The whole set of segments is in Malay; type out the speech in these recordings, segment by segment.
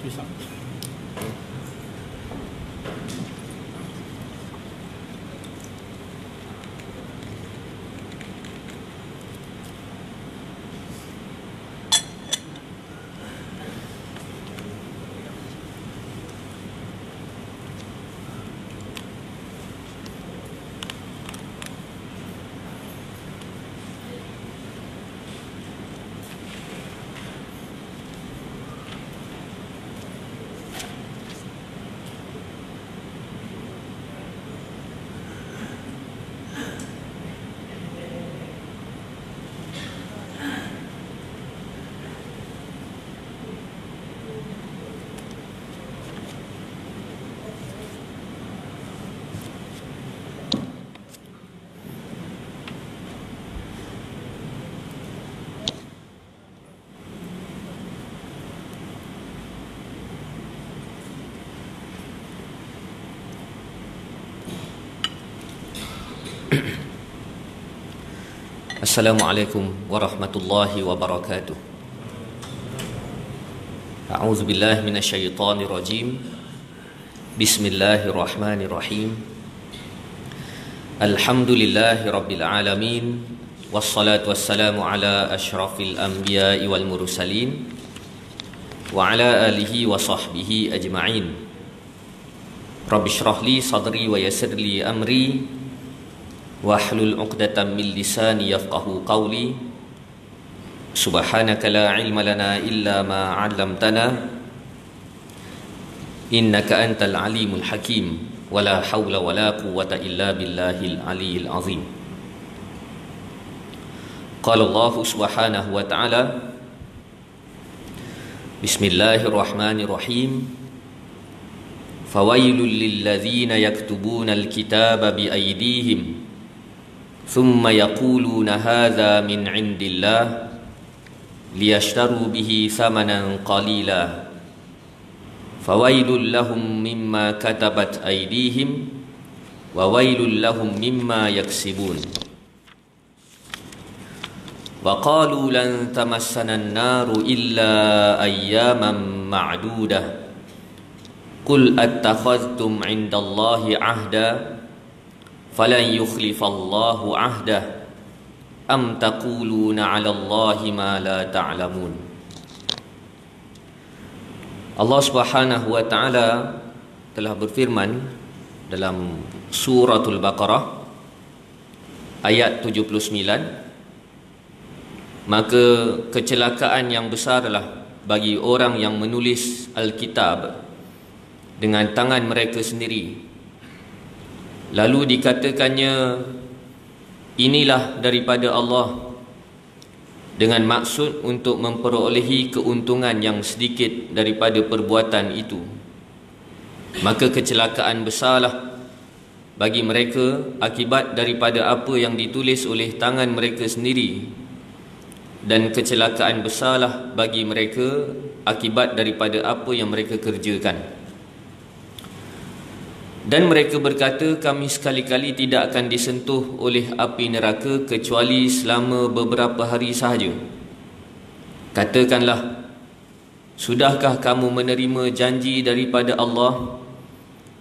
Bisa. Assalamualaikum warahmatullahi wabarakatuh. A'udzu billahi minasyaitonir rajim. Bismillahirrahmanirrahim. Alhamdulillahi rabbil alamin. Wassalatu wassalamu ala asyrafil anbiya'i wal mursalin wa ala alihi wa sahbihi ajma'in. Rabbi shrah li sadri wa yassir li amri wahlul 'uqdatam min lisani yafqahu qawli. Subhanaka la ilma lana illa ma 'allamtana innaka antal alimul hakim wa la hawla wa la quwwata illa billahil aliyyil azim. Qala Allah subhanahu wa ta'ala, Bismillahirrahmanirrahim. Fawailul lil ladzina yaktubuna al-kitaba bi aydihim ثم يقولون هذا من عند الله ليشتروا به ثمنا قليلا فويل لهم مما كتبت أيديهم وويل لهم مما يكسبون وقالوا لن تمسنا النار إلا أياما معدودة قل أتخذتم عند الله عهدا falan yukhlifallahu ahdah am taquluna 'ala Allahi ma la ta'lamun. Allah Subhanahu wa taala telah berfirman dalam suratul Baqarah ayat 79, maka kecelakaan yang besarlah bagi orang yang menulis Alkitab dengan tangan mereka sendiri. Lalu dikatakannya inilah daripada Allah dengan maksud untuk memperolehi keuntungan yang sedikit daripada perbuatan itu. Maka kecelakaan besarlah bagi mereka akibat daripada apa yang ditulis oleh tangan mereka sendiri, dan kecelakaan besarlah bagi mereka akibat daripada apa yang mereka kerjakan. Dan mereka berkata, kami sekali-kali tidak akan disentuh oleh api neraka kecuali selama beberapa hari sahaja. Katakanlah, sudahkah kamu menerima janji daripada Allah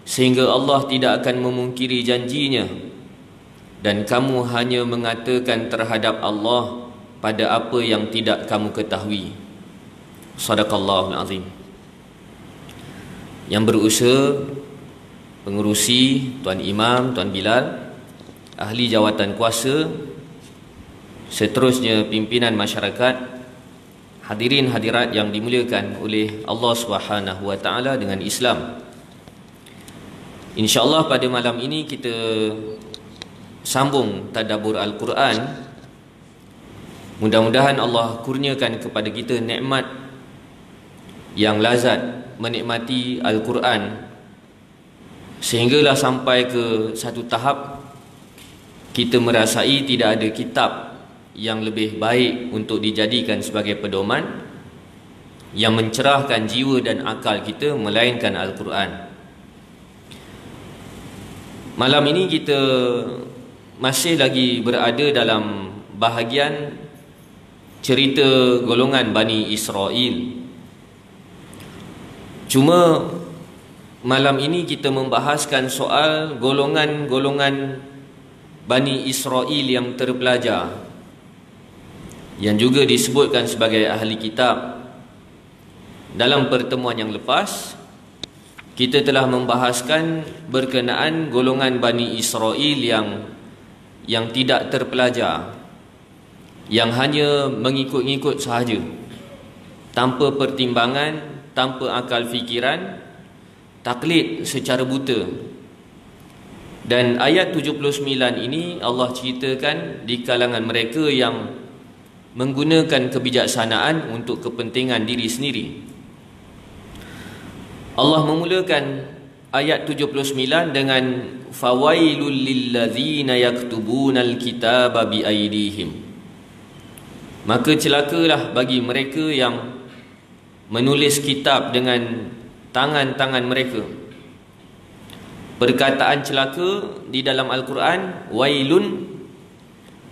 sehingga Allah tidak akan memungkiri janjinya, dan kamu hanya mengatakan terhadap Allah pada apa yang tidak kamu ketahui. Sadaqallahul azim. Yang berusaha pengurusi, Tuan Imam, Tuan Bilal, ahli jawatan kuasa, seterusnya pimpinan masyarakat, hadirin hadirat yang dimuliakan oleh Allah Subhanahu wa taala dengan Islam. InsyaAllah pada malam ini kita sambung tadabbur Al-Quran. Mudah-mudahan Allah kurniakan kepada kita nikmat yang lazat menikmati Al-Quran, sehinggalah sampai ke satu tahap kita merasai tidak ada kitab yang lebih baik untuk dijadikan sebagai pedoman yang mencerahkan jiwa dan akal kita melainkan Al-Quran. Malam ini kita masih lagi berada dalam bahagian cerita golongan Bani Israel. Cuma malam ini kita membahaskan soal golongan-golongan Bani Israel yang terpelajar, yang juga disebutkan sebagai ahli kitab. Dalam pertemuan yang lepas, kita telah membahaskan berkenaan golongan Bani Israel yang tidak terpelajar, yang hanya mengikut-ngikut sahaja, tanpa pertimbangan, tanpa akal fikiran, taklid secara buta. Dan ayat 79 ini Allah ceritakan di kalangan mereka yang menggunakan kebijaksanaan untuk kepentingan diri sendiri. Allah memulakan ayat 79 dengan fawailul lilladzina yaktubunal kitaba biaidihim. Maka celakalah bagi mereka yang menulis kitab dengan tangan-tangan mereka. Perkataan celaka di dalam Al-Quran, wailun,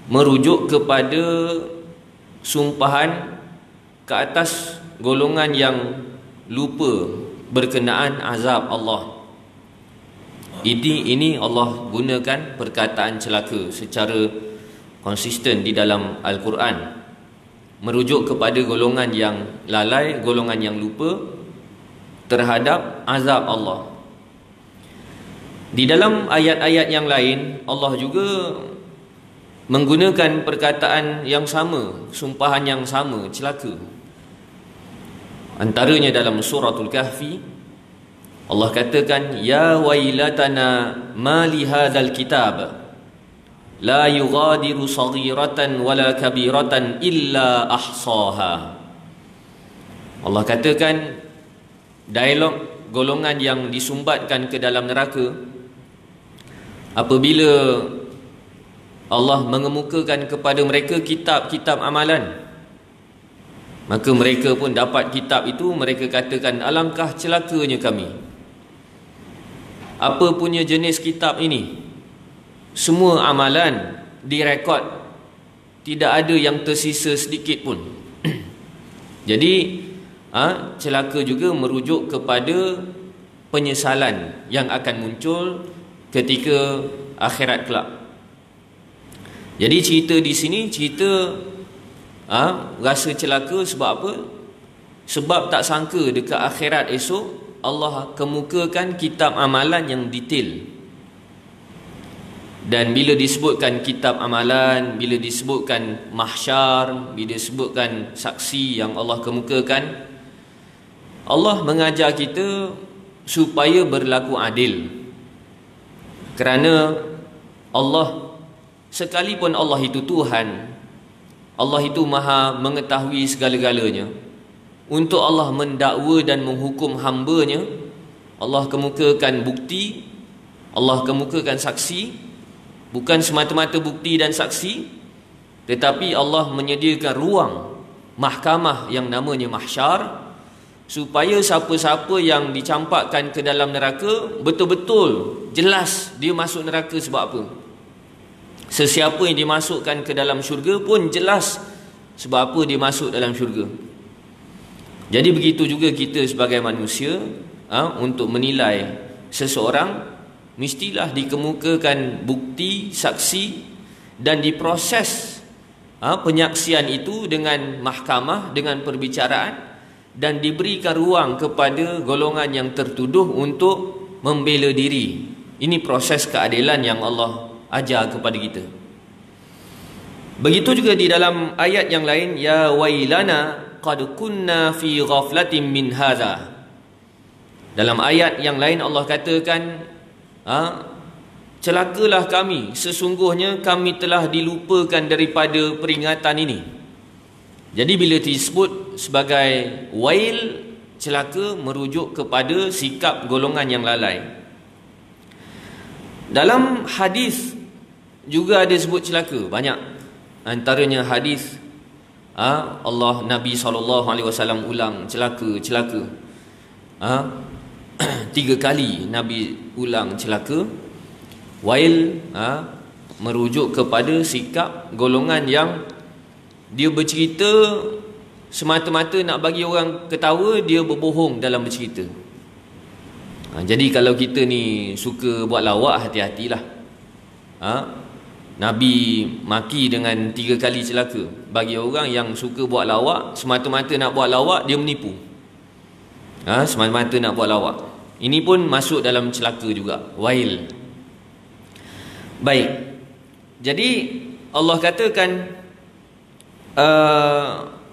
merujuk kepada sumpahan ke atas golongan yang lupa berkenaan azab Allah. Ini Allah gunakan perkataan celaka secara konsisten di dalam Al-Quran, merujuk kepada golongan yang lalai, golongan yang lupa terhadap azab Allah. Di dalam ayat-ayat yang lain, Allah juga menggunakan perkataan yang sama, sumpahan yang sama, celaka. Antaranya dalam suratul Kahfi, Allah katakan, ya wailatana ma li hadzal kitab la yughadiru saghiratan wala kabiratan illa ahsaha. Allah katakan, dialog golongan yang disumbatkan ke dalam neraka, apabila Allah mengemukakan kepada mereka kitab-kitab amalan, maka mereka pun dapat kitab itu, mereka katakan, alangkah celakanya kami. Apa punya jenis kitab ini? Semua amalan direkod, tidak ada yang tersisa sedikit pun. Jadi celaka juga merujuk kepada penyesalan yang akan muncul ketika akhirat kelak. Jadi cerita di sini cerita rasa celaka sebab apa? Sebab tak sangka dekat akhirat esok Allah kemukakan kitab amalan yang detail. Dan bila disebutkan kitab amalan, bila disebutkan mahsyar, bila disebutkan saksi yang Allah kemukakan, Allah mengajar kita supaya berlaku adil. Kerana Allah, sekalipun Allah itu Tuhan, Allah itu maha mengetahui segala-galanya, untuk Allah mendakwa dan menghukum hamba-Nya, Allah kemukakan bukti, Allah kemukakan saksi. Bukan semata-mata bukti dan saksi, tetapi Allah menyediakan ruang mahkamah yang namanya mahsyar, supaya siapa-siapa yang dicampakkan ke dalam neraka betul-betul jelas dia masuk neraka sebab apa. Sesiapa yang dimasukkan ke dalam syurga pun jelas sebab apa dia masuk dalam syurga. Jadi begitu juga kita sebagai manusia, untuk menilai seseorang, mestilah dikemukakan bukti, saksi, dan diproses penyaksian itu dengan mahkamah, dengan perbicaraan, dan diberikan ruang kepada golongan yang tertuduh untuk membela diri. Ini proses keadilan yang Allah ajar kepada kita. Begitu juga di dalam ayat yang lain, ya wailana qad kunna fi ghaflatin min hadza. Dalam ayat yang lain Allah katakan, celakalah kami, sesungguhnya kami telah dilupakan daripada peringatan ini. Jadi bila disebut sebagai wail, celaka, merujuk kepada sikap golongan yang lalai. Dalam hadis juga ada sebut celaka banyak. Antaranya hadis Allah, Nabi SAW ulang celaka. 3 kali Nabi ulang celaka. Wail merujuk kepada sikap golongan yang dia bercerita semata-mata nak bagi orang ketawa, dia berbohong dalam bercerita. Jadi kalau kita ni suka buat lawak, hati-hatilah. Nabi maki dengan 3 kali celaka. Bagi orang yang suka buat lawak, semata-mata nak buat lawak, dia menipu. Semata-mata nak buat lawak. Ini pun masuk dalam celaka juga, wail. Baik. Jadi Allah katakan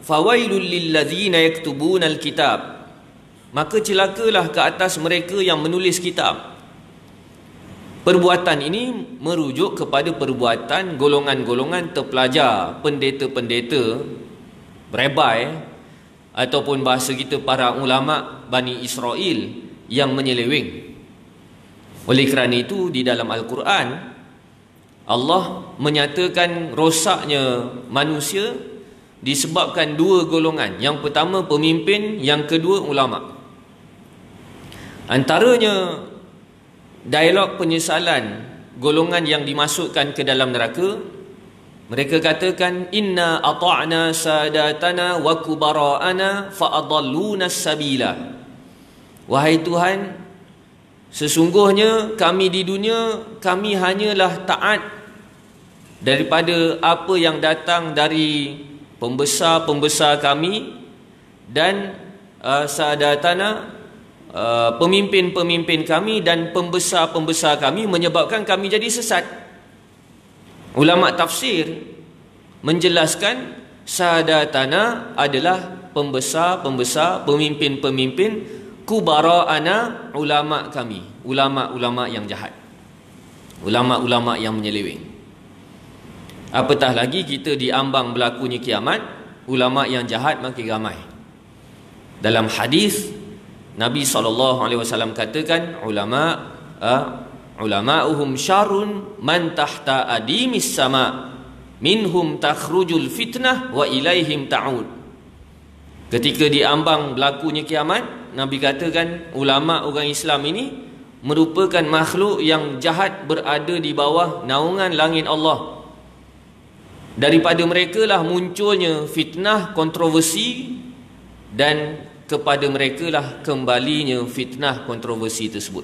fawailul lilladzina yaktubunal kitab, maka celakalah ke atas mereka yang menulis kitab. Perbuatan ini merujuk kepada perbuatan golongan-golongan terpelajar, pendeta-pendeta, rabai, ataupun bahasa kita para ulama Bani Israel yang menyeleweng. Oleh kerana itu di dalam Al-Quran Allah menyatakan rosaknya manusia disebabkan 2 golongan. Yang pertama pemimpin, yang kedua ulama. Antaranya dialog penyesalan golongan yang dimasukkan ke dalam neraka, mereka katakan inna ata'na sadatana wa kubara'ana fa'adalluna sabila. Wahai Tuhan, sesungguhnya kami di dunia, kami hanyalah taat daripada apa yang datang dari pembesar-pembesar kami dan sadatana, pemimpin-pemimpin kami dan pembesar-pembesar kami, menyebabkan kami jadi sesat. Ulama tafsir menjelaskan sadatana adalah pembesar-pembesar, pemimpin-pemimpin, kubara'ana ulama kami, ulama-ulama yang jahat, ulama-ulama yang menyeleweng. Apatah lagi kita diambang berlakunya kiamat, ulama yang jahat makin ramai. Dalam hadis Nabi SAW katakan ulama'uhum syarrun man tahta adimis sama minhum takhrujul fitnah wa ilaihim ta'ud. Ketika diambang berlakunya kiamat, Nabi katakan ulama orang Islam ini merupakan makhluk yang jahat, berada di bawah naungan langit Allah. Daripada mereka lah munculnya fitnah, kontroversi, dan kepada mereka lah kembalinya fitnah, kontroversi tersebut.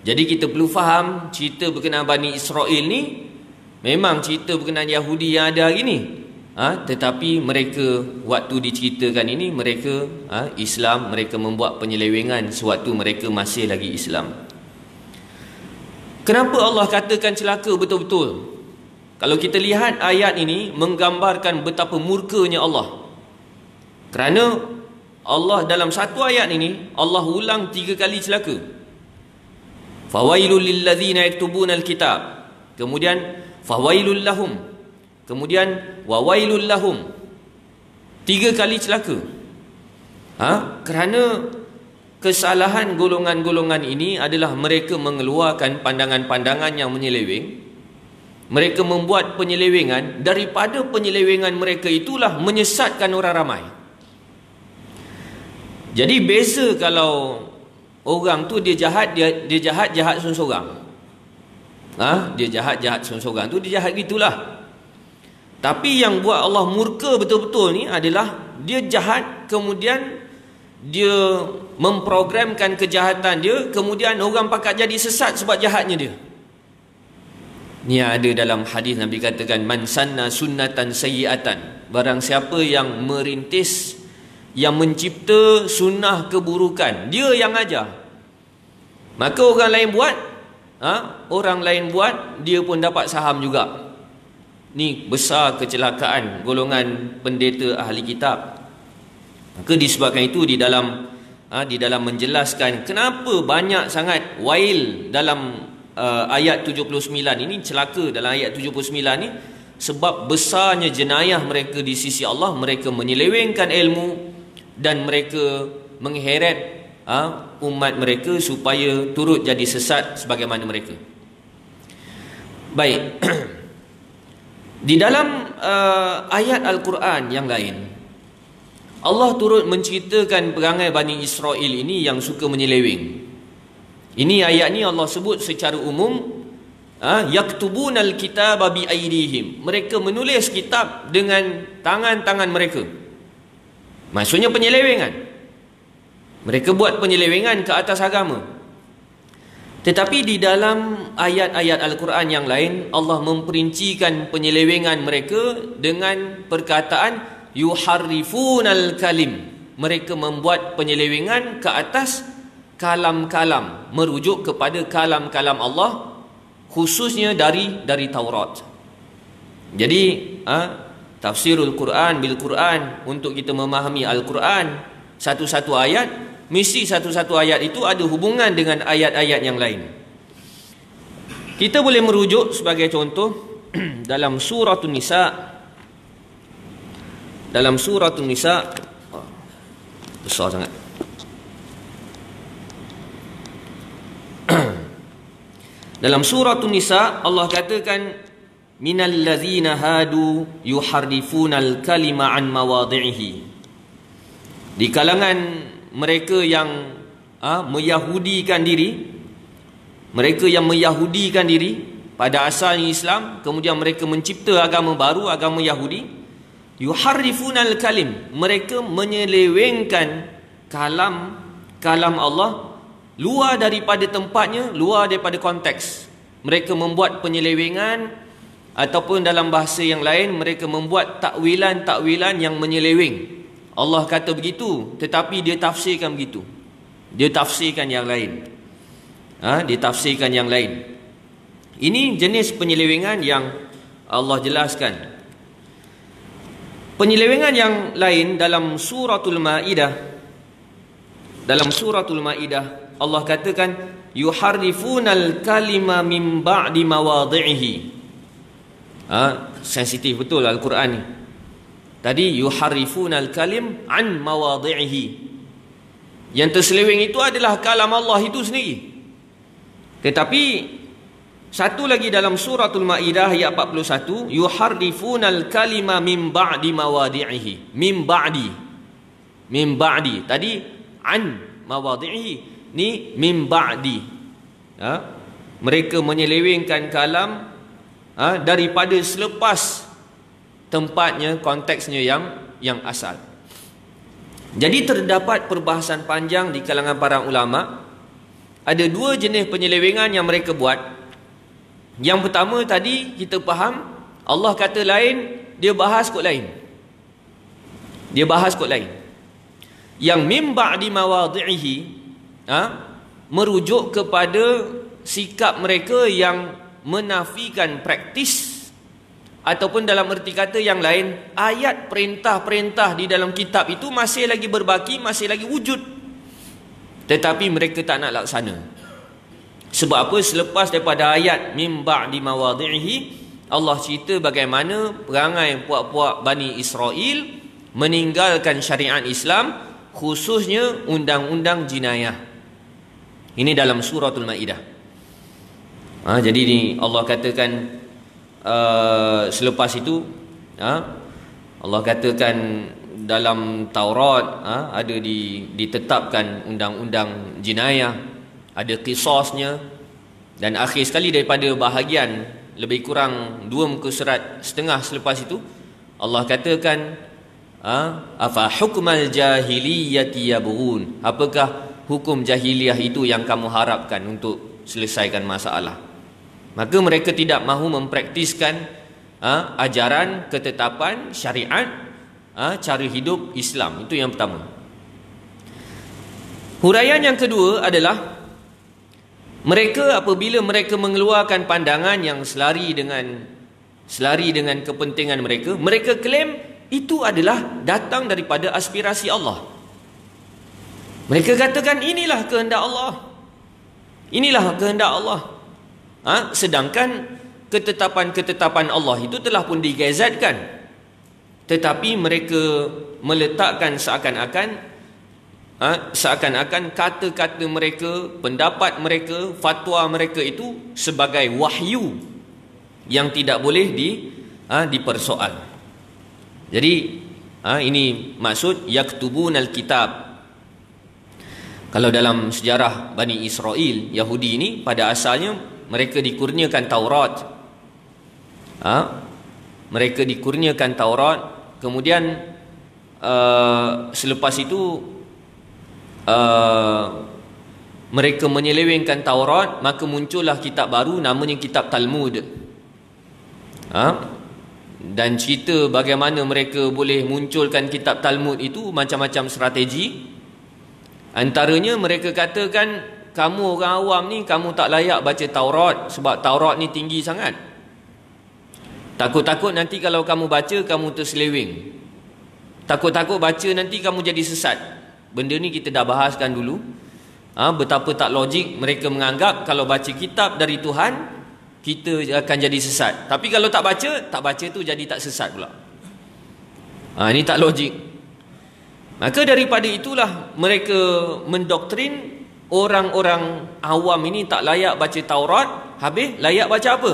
Jadi kita perlu faham cerita berkenaan Bani Israel ni memang cerita berkenaan Yahudi yang ada hari ni. Tetapi mereka waktu diceritakan ini, mereka Islam, mereka membuat penyelewengan sewaktu mereka masih lagi Islam. Kenapa Allah katakan celaka betul-betul? Kalau kita lihat ayat ini menggambarkan betapa murkanya Allah. Kerana Allah dalam satu ayat ini Allah ulang 3 kali celaka. Fawailul lilladzina yaktubunal kitab, kemudian fawailul lahum, kemudian wawailul lahum. 3 kali celaka. Kerana kesalahan golongan-golongan ini adalah mereka mengeluarkan pandangan-pandangan yang menyeleweng. Mereka membuat penyelewengan, daripada penyelewengan mereka itulah menyesatkan orang ramai. Jadi beza kalau orang tu dia jahat seorang-seorang. Dia jahat seorang-seorang tu dia jahat gitulah. Tapi yang buat Allah murka betul-betul ni adalah dia jahat, kemudian dia memprogramkan kejahatan dia, kemudian orang pakat jadi sesat sebab jahatnya dia. Ni ada dalam hadis Nabi katakan man sanna sunnatan sayyi'atan, barang siapa yang merintis, yang mencipta sunnah keburukan, dia yang ajar, maka orang lain buat, orang lain buat, dia pun dapat saham juga. Ni besar kecelakaan golongan pendeta ahli kitab. Maka disebabkan itu di dalam menjelaskan kenapa banyak sangat wail dalam ayat 79 ini, celaka dalam ayat 79 ni, sebab besarnya jenayah mereka di sisi Allah. Mereka menyelewengkan ilmu dan mereka mengheret umat mereka supaya turut jadi sesat sebagaimana mereka. Baik. Di dalam ayat Al-Quran yang lain, Allah turut menceritakan perangai Bani Israel ini yang suka menyeleweng. Ini ayat ni Allah sebut secara umum, yaktubunal kitaba bi aydihim, mereka menulis kitab dengan tangan-tangan mereka. Maksudnya penyelewengan. Mereka buat penyelewengan ke atas agama. Tetapi di dalam ayat-ayat Al-Quran yang lain, Allah memperincikan penyelewengan mereka dengan perkataan yuharrifunal kalim. Mereka membuat penyelewengan ke atas kalam-kalam, merujuk kepada kalam-kalam Allah, khususnya dari Taurat. Jadi tafsirul Quran bil Quran, untuk kita memahami Al-Quran, satu-satu ayat, mesti satu-satu ayat itu ada hubungan dengan ayat-ayat yang lain. Kita boleh merujuk sebagai contoh dalam surah An-Nisa. Dalam surah An-Nisa, besar sangat. Dalam surah An-Nisa Allah katakan minal ladzina hadu yuharrifunal kalima an mawadhihi. Di kalangan mereka yang meyahudikan diri, mereka yang meyahudikan diri pada asalnya Islam, kemudian mereka mencipta agama baru, agama Yahudi. Yuharrifunal kalim, mereka menyelewengkan kalam Allah luar daripada tempatnya, luar daripada konteks. Mereka membuat penyelewengan, ataupun dalam bahasa yang lain mereka membuat takwilan-takwilan yang menyeleweng. Allah kata begitu, tetapi dia tafsirkan begitu. Dia tafsirkan yang lain. Dia tafsirkan yang lain. Ini jenis penyelewengan yang Allah jelaskan. Penyelewengan yang lain dalam suratul Maidah. Dalam suratul Maidah Allah katakan yuharrifunal kalima min ba'di mawadhihi. Sensitif betul Al-Quran ni. Tadi yuharrifunal kalim an mawadhihi. Yang terseleweng itu adalah kalam Allah itu sendiri. Tetapi satu lagi dalam suratul Maidah ayat 41, yuharrifunal kalima min ba'di mawadhihi. Min ba'di. Tadi an mawadhihi, ni min ba'di. Mereka menyelewengkan kalam daripada selepas tempatnya, konteksnya yang asal. Jadi terdapat perbahasan panjang di kalangan para ulama. Ada dua jenis penyelewengan yang mereka buat. Yang pertama tadi kita faham, Allah kata lain, dia bahas kot lain. Yang mim ba'di mawadhihi merujuk kepada sikap mereka yang menafikan praktis, ataupun dalam erti kata yang lain, ayat perintah-perintah di dalam kitab itu masih lagi berbaki, masih lagi wujud, tetapi mereka tak nak laksana. Sebab apa? Selepas daripada ayat mim ba'di mawadhihi, Allah cerita bagaimana perangai puak-puak Bani Israel meninggalkan syariat Islam, khususnya undang-undang jinayah. Ini dalam suratul Maidah. Jadi ni Allah katakan selepas itu Allah katakan dalam Taurat ada ditetapkan undang-undang jinayah, ada qisasnya, dan akhir sekali daripada bahagian lebih kurang 2 muka surat setengah selepas itu Allah katakan afa hukmal jahiliyati yabghun, apakah hukum jahiliyah itu yang kamu harapkan untuk selesaikan masalah. Maka mereka tidak mahu mempraktiskan ajaran, ketetapan, syariat, cara hidup Islam. Itu yang pertama. Huraian yang kedua adalah mereka apabila mereka mengeluarkan pandangan yang selari dengan kepentingan mereka, mereka klaim itu adalah datang daripada aspirasi Allah. Mereka katakan inilah kehendak Allah. Inilah kehendak Allah. Sedangkan ketetapan-ketetapan Allah itu telah pun digazetkan. Tetapi mereka meletakkan seakan-akan kata-kata mereka, pendapat mereka, fatwa mereka itu sebagai wahyu yang tidak boleh dipersoal. Jadi ini maksud yaktubunal kitab. Kalau dalam sejarah Bani Israel, Yahudi ini pada asalnya mereka dikurniakan Taurat. Mereka dikurniakan Taurat. Kemudian selepas itu mereka menyelewengkan Taurat, maka muncullah kitab baru namanya kitab Talmud. Dan cerita bagaimana mereka boleh munculkan kitab Talmud itu macam-macam strategi. Antaranya mereka katakan, kamu orang awam ni, kamu tak layak baca Taurat sebab Taurat ni tinggi sangat. Takut-takut nanti kalau kamu baca, kamu terseleweng. Takut-takut baca nanti kamu jadi sesat. Benda ni kita dah bahaskan dulu. Betapa tak logik mereka menganggap kalau baca kitab dari Tuhan, kita akan jadi sesat. Tapi kalau tak baca tu jadi tak sesat pula. Ini tak logik. Maka daripada itulah mereka mendoktrin orang-orang awam ini tak layak baca Taurat. Habis layak baca apa?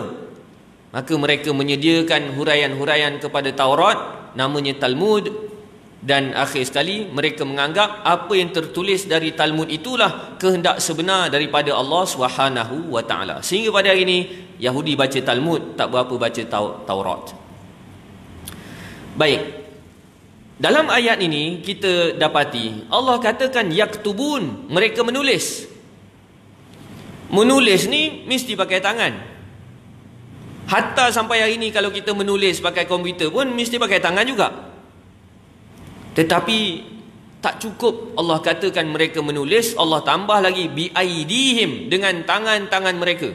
Maka mereka menyediakan huraian-huraian kepada Taurat, namanya Talmud. Dan akhir sekali mereka menganggap apa yang tertulis dari Talmud itulah kehendak sebenar daripada Allah Subhanahu wa taala. Sehingga pada hari ini Yahudi baca Talmud, tak berapa baca Taurat. Baik. Dalam ayat ini kita dapati Allah katakan yaktubun, mereka menulis. Menulis ni mesti pakai tangan. Hatta sampai hari ini kalau kita menulis pakai komputer pun mesti pakai tangan juga. Tetapi tak cukup Allah katakan mereka menulis, Allah tambah lagi biaidihim, dengan tangan-tangan mereka.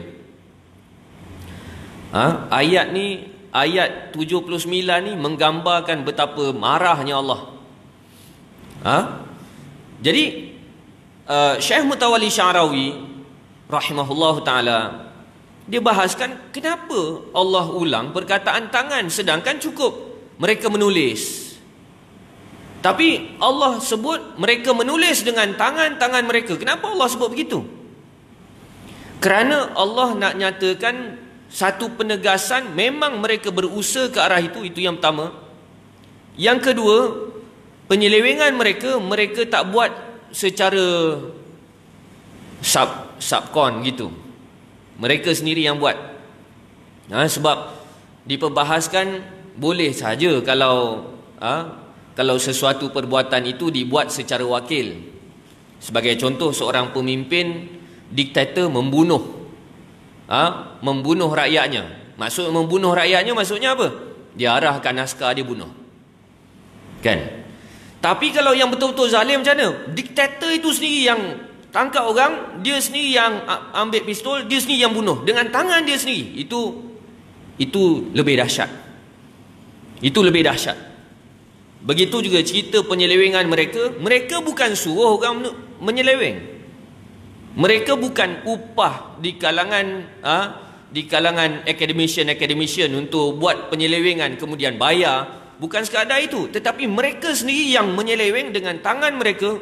Ayat ni, ayat 79 ni menggambarkan betapa marahnya Allah. Jadi Syekh Mutawalli Sya'rawi rahimahullahu taala, dia bahaskan kenapa Allah ulang perkataan tangan sedangkan cukup mereka menulis. Tapi Allah sebut mereka menulis dengan tangan-tangan mereka. Kenapa Allah sebut begitu? Kerana Allah nak nyatakan satu penegasan, memang mereka berusaha ke arah itu yang pertama. Yang kedua, penyelewengan mereka tak buat secara subkon gitu. Mereka sendiri yang buat. Sebab diperbahaskan boleh saja kalau sesuatu perbuatan itu dibuat secara wakil. Sebagai contoh, seorang pemimpin diktator membunuh rakyatnya. Maksud membunuh rakyatnya maksudnya apa? Dia arahkan askar, dia bunuh. Kan? Tapi kalau yang betul-betul zalim macam mana? Diktator itu sendiri yang tangkap orang, dia sendiri yang ambil pistol, dia sendiri yang bunuh dengan tangan dia sendiri. Itu lebih dahsyat. Itu lebih dahsyat. Begitu juga cerita penyelewengan mereka. Mereka bukan suruh orang menyeleweng. Mereka bukan upah di kalangan academician untuk buat penyelewengan kemudian bayar. Bukan sekadar itu, tetapi mereka sendiri yang menyeleweng dengan tangan mereka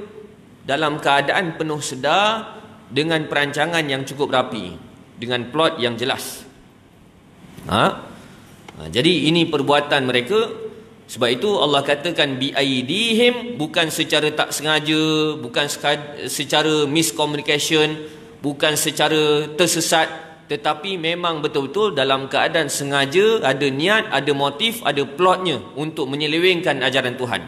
dalam keadaan penuh sedar, dengan perancangan yang cukup rapi, dengan plot yang jelas. Jadi ini perbuatan mereka. Sebab itu Allah katakan biaidihim, bukan secara tak sengaja, bukan secara miscommunication, bukan secara tersesat, tetapi memang betul-betul dalam keadaan sengaja, ada niat, ada motif, ada plotnya untuk menyelewengkan ajaran Tuhan.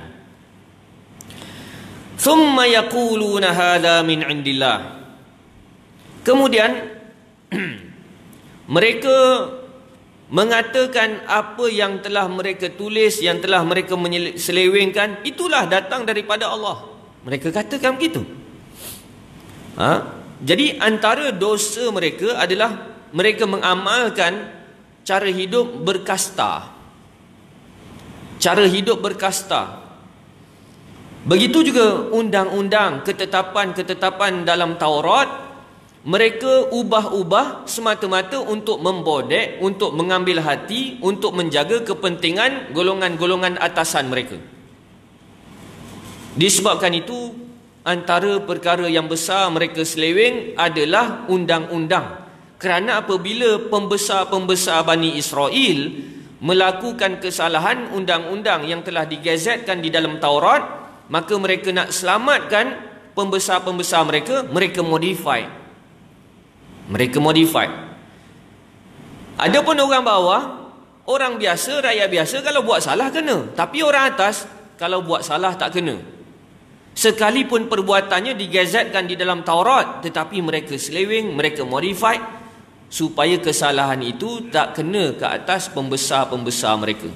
Thumma yaquluna hadza min indillah. Kemudian mereka mengatakan apa yang telah mereka tulis, yang telah mereka selewengkan, itulah datang daripada Allah. Mereka katakan begitu. Jadi antara dosa mereka adalah mereka mengamalkan cara hidup berkasta. Cara hidup berkasta. Begitu juga undang-undang, ketetapan-ketetapan dalam Taurat, mereka ubah-ubah semata-mata untuk membodek, untuk mengambil hati, untuk menjaga kepentingan golongan-golongan atasan mereka. Disebabkan itu, antara perkara yang besar mereka seleweng adalah undang-undang. Kerana apabila pembesar-pembesar Bani Israel melakukan kesalahan undang-undang yang telah digazetkan di dalam Taurat, maka mereka nak selamatkan pembesar-pembesar mereka modify. Mereka modify. Adapun orang bawah, orang biasa, rakyat biasa, kalau buat salah kena. Tapi orang atas, kalau buat salah tak kena. Sekalipun perbuatannya digazetkan di dalam Taurat, tetapi mereka seleweng, mereka modify supaya kesalahan itu tak kena ke atas pembesar-pembesar mereka.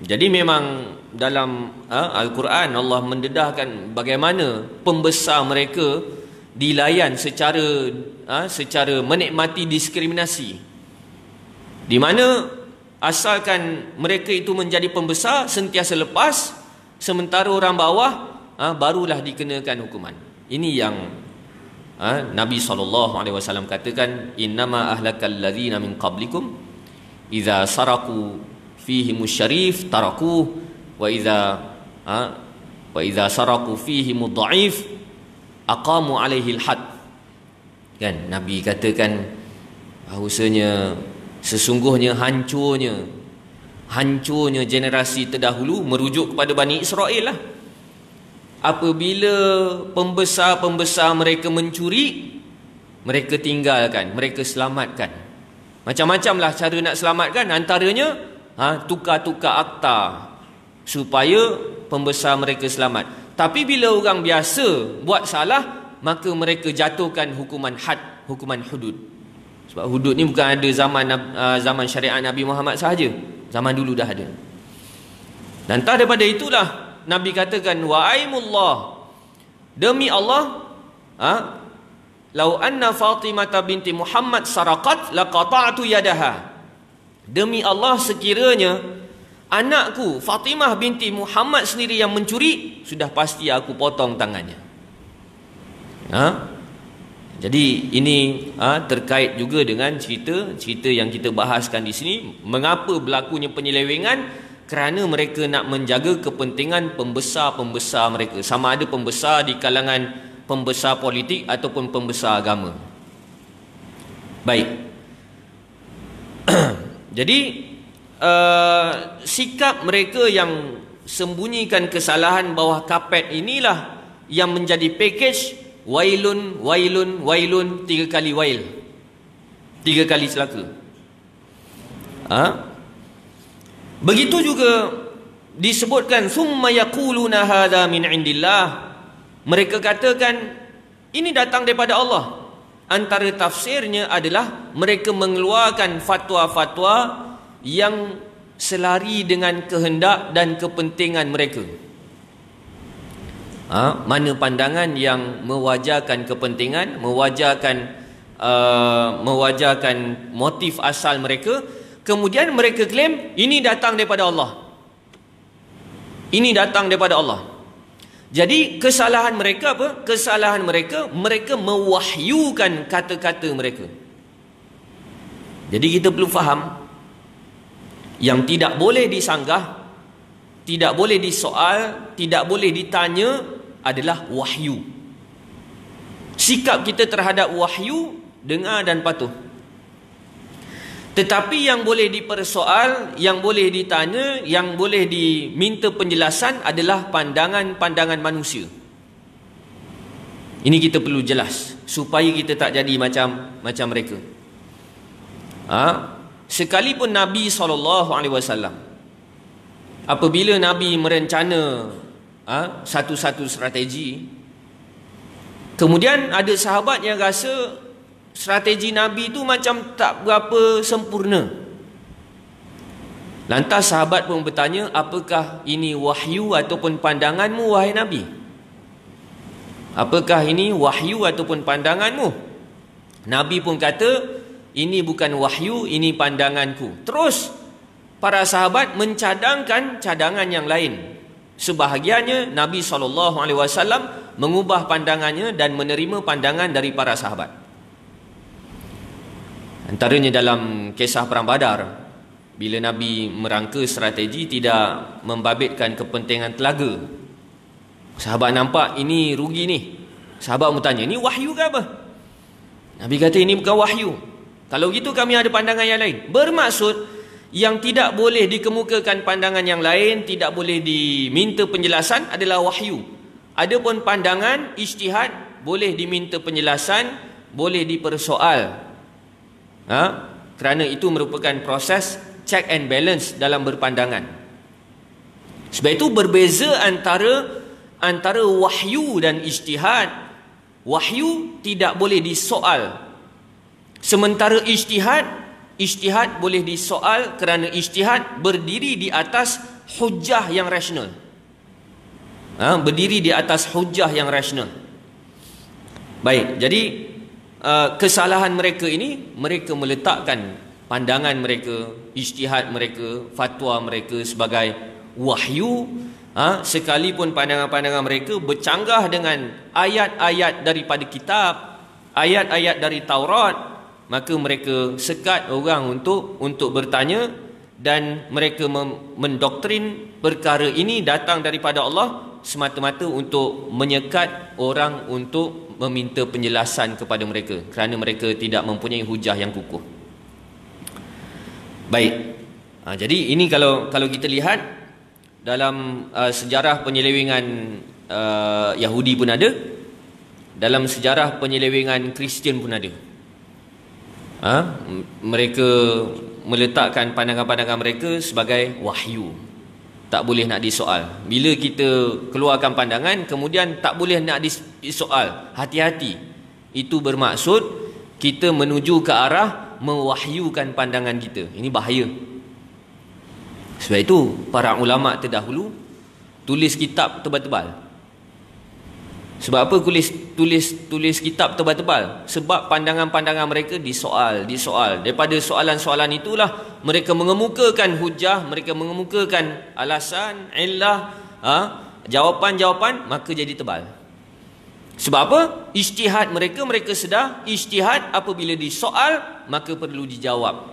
Jadi memang dalam Al-Quran Allah mendedahkan bagaimana pembesar mereka dilayan secara menikmati diskriminasi, di mana asalkan mereka itu menjadi pembesar sentiasa lepas, sementara orang bawah barulah dikenakan hukuman. Ini yang Nabi SAW katakan, innama ahlakal ladzina min qablikum idza saraku fihimus syarif tarakuh wa idza saraku fihimud dhaif aqamu alaihi al-had. Kan Nabi katakan bahawasanya sesungguhnya hancurnya generasi terdahulu merujuk kepada Bani Israel lah. Apabila pembesar-pembesar mereka mencuri, mereka tinggalkan, mereka selamatkan. Macam-macamlah cara nak selamatkan, antaranya tukar-tukar akta supaya pembesar mereka selamat. Tapi bila orang biasa buat salah, maka mereka jatuhkan hukuman had, hukuman hudud. Sebab hudud ni bukan ada zaman syariat Nabi Muhammad sahaja, zaman dulu dah ada. Dan tak daripada itulah Nabi katakan, wa aimullah, demi Allah, lau anna Fatimah binti Muhammad saraqat laqata'tu yadaha. Demi Allah, sekiranya anakku Fatimah binti Muhammad sendiri yang mencuri, sudah pasti aku potong tangannya. Jadi ini terkait juga dengan cerita yang kita bahaskan di sini. Mengapa berlakunya penyelewengan? Kerana mereka nak menjaga kepentingan pembesar-pembesar mereka, sama ada pembesar di kalangan pembesar politik ataupun pembesar agama. Baik. Jadi sikap mereka yang sembunyikan kesalahan bawah kapet inilah yang menjadi package wailun, wailun, wailun, 3 kali wail, 3 kali celaka. Begitu juga disebutkan summa yaquluna hadza min indillah. Mereka katakan ini datang daripada Allah. Antara tafsirnya adalah mereka mengeluarkan fatwa-fatwa yang selari dengan kehendak dan kepentingan mereka. Mana pandangan yang mewajarkan kepentingan, mewajarkan motif asal mereka, kemudian mereka klaim ini datang daripada Allah. Ini datang daripada Allah. Jadi kesalahan mereka apa? Kesalahan mereka mewahyukan kata-kata mereka. Jadi kita perlu faham, yang tidak boleh disanggah, tidak boleh disoal, tidak boleh ditanya adalah wahyu. Sikap kita terhadap wahyu, dengar dan patuh. Tetapi yang boleh dipersoal, yang boleh ditanya, yang boleh diminta penjelasan adalah pandangan-pandangan manusia. Ini kita perlu jelas supaya kita tak jadi macam mereka. Sekalipun Nabi SAW, apabila Nabi merencana satu-satu strategi, kemudian ada sahabat yang rasa strategi Nabi itu macam tak berapa sempurna. Lantas sahabat pun bertanya, apakah ini wahyu ataupun pandanganmu wahai Nabi? Apakah ini wahyu ataupun pandanganmu? Nabi pun kata, ini bukan wahyu, ini pandanganku. Terus para sahabat mencadangkan cadangan yang lain. Sebahagiannya Nabi SAW mengubah pandangannya dan menerima pandangan dari para sahabat. Antaranya dalam kisah Perang Badar, bila Nabi merangka strategi tidak membabitkan kepentingan telaga. Sahabat nampak ini rugi ni. Sahabat bertanya, ini wahyu ke apa? Nabi kata ini bukan wahyu. Kalau gitu kami ada pandangan yang lain. Bermaksud yang tidak boleh dikemukakan pandangan yang lain, tidak boleh diminta penjelasan adalah wahyu. Adapun pandangan ijtihad boleh diminta penjelasan, boleh dipersoal. Kerana itu merupakan proses check and balance dalam berpandangan. Sebab itu berbeza antara wahyu dan ijtihad. Wahyu tidak boleh disoal. Sementara ijtihad boleh disoal kerana ijtihad berdiri di atas hujah yang rasional. Berdiri di atas hujah yang rasional. Baik, jadi kesalahan mereka ini, mereka meletakkan pandangan mereka, ijtihad mereka, fatwa mereka sebagai wahyu, sekalipun pandangan-pandangan mereka bercanggah dengan ayat-ayat daripada kitab, ayat-ayat dari Taurat, maka mereka sekat orang untuk bertanya, dan mereka mendoktrin perkara ini datang daripada Allah semata-mata untuk menyekat orang untuk meminta penjelasan kepada mereka, kerana mereka tidak mempunyai hujah yang kukuh. Baik, jadi ini kalau kita lihat dalam sejarah penyelewengan Yahudi pun ada, dalam sejarah penyelewengan Kristian pun ada. Mereka meletakkan pandangan-pandangan mereka sebagai wahyu, tak boleh nak disoal. Bila kita keluarkan pandangan kemudian tak boleh nak disoal, hati-hati. Itu bermaksud kita menuju ke arah mewahyukan pandangan kita. Ini bahaya. Sebab itu para ulama terdahulu tulis kitab tebal-tebal. Sebab apa tulis kitab tebal-tebal? Sebab pandangan-pandangan mereka disoal. Daripada soalan-soalan itulah mereka mengemukakan hujah, mereka mengemukakan alasan, illah, jawapan-jawapan, maka jadi tebal. Sebab apa? Ijtihad mereka sedar ijtihad apabila disoal maka perlu dijawab.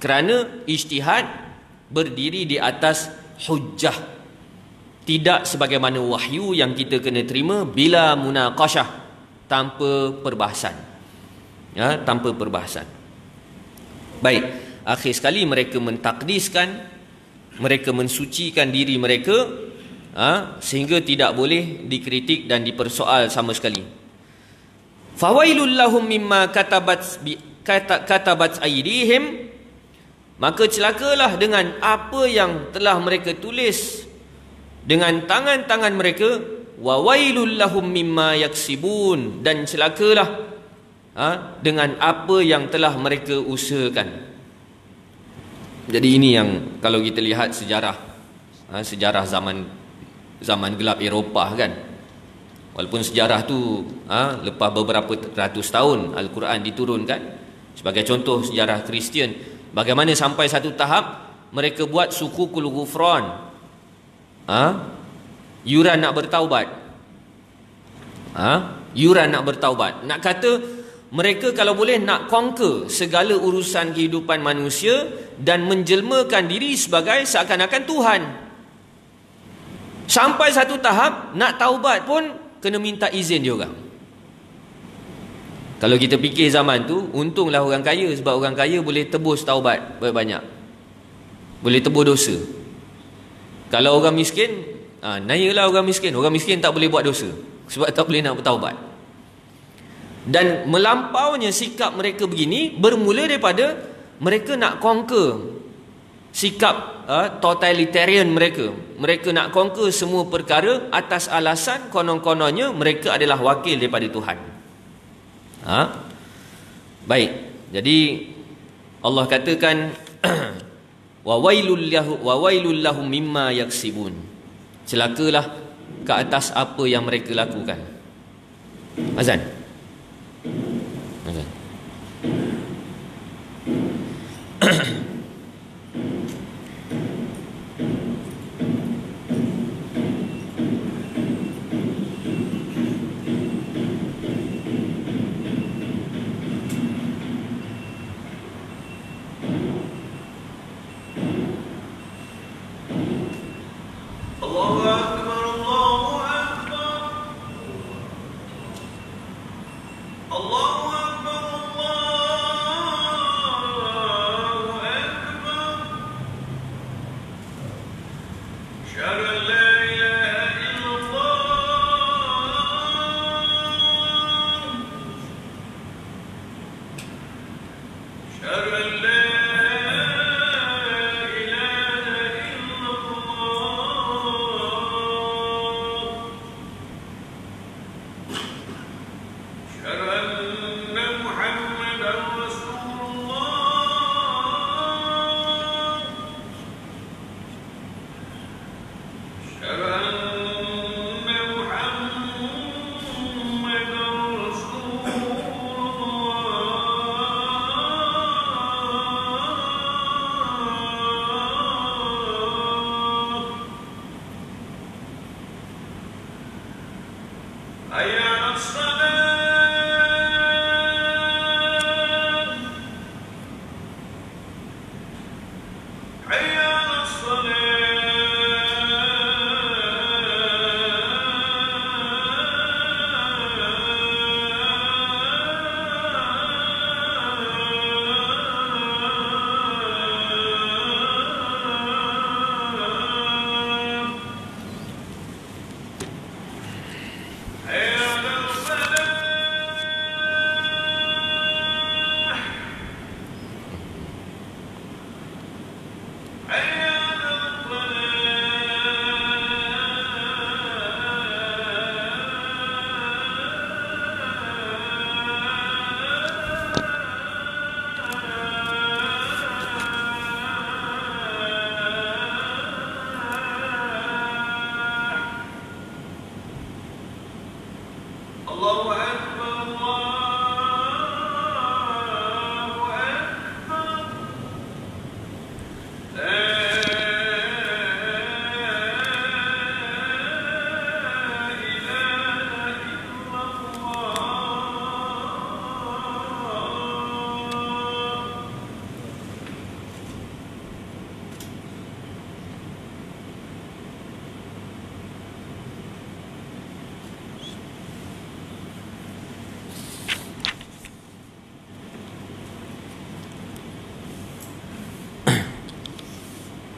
Kerana ijtihad berdiri di atas hujjah, tidak sebagaimana wahyu yang kita kena terima bila munaqashah, tanpa perbahasan. Tanpa perbahasan. Baik, akhir sekali mereka mentakdiskan, mereka mensucikan diri mereka, sehingga tidak boleh dikritik dan dipersoal sama sekali. Fawailul lahum mimma katabat aydihim, maka celakalah dengan apa yang telah mereka tulis dengan tangan-tangan mereka. Wa wailul lahum mimma yaksibun, dan celakalah dengan apa yang telah mereka usahakan. Jadi ini yang kalau kita lihat sejarah zaman gelap Eropah kan. Walaupun sejarah tu lepas beberapa ratus tahun Al-Quran diturunkan. Sebagai contoh sejarah Kristian, bagaimana sampai satu tahap mereka buat sukukul ghufran, yuran nak bertaubat. Yuran nak bertaubat. Nak kata mereka kalau boleh nak conquer segala urusan kehidupan manusia dan menjelmakan diri sebagai seakan-akan Tuhan. Sampai satu tahap nak taubat pun kena minta izin dia orang. Kalau kita fikir zaman tu, untunglah orang kaya, sebab orang kaya boleh tebus taubat banyak, boleh tebus dosa. Kalau orang miskin, nayalah orang miskin tak boleh buat dosa sebab tak boleh nak bertaubat. Dan melampaunya sikap mereka begini bermula daripada mereka nak conquer sikap totalitarian mereka. Mereka nak conquer semua perkara atas alasan konon-kononnya mereka adalah wakil daripada Tuhan. Baik, jadi Allah katakan wa wailul lahum mimma yaksibun, celakalah ke atas apa yang mereka lakukan. Azan.